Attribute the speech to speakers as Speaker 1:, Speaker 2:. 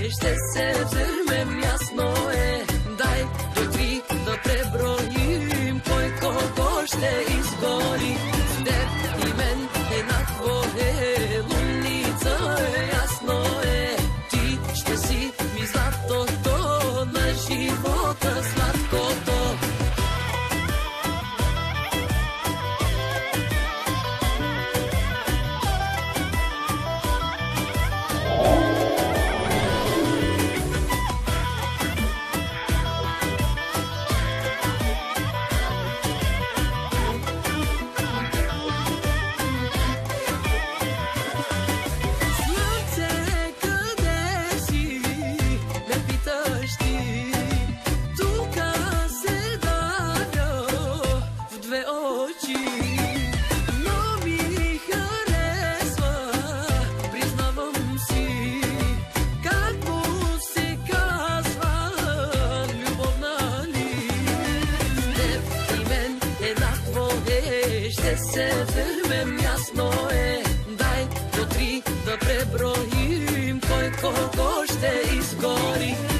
Speaker 1: Ще се вземем, ясно е. Дай до 3 да преброим кой кого ще изгори. С теб и мен еднакво е, луница е, ясно е. Ти ще си ми златото на живота, сладкото. Ще се вземем, ясно е. Дай до 3 да преброим кой кого ще изгори.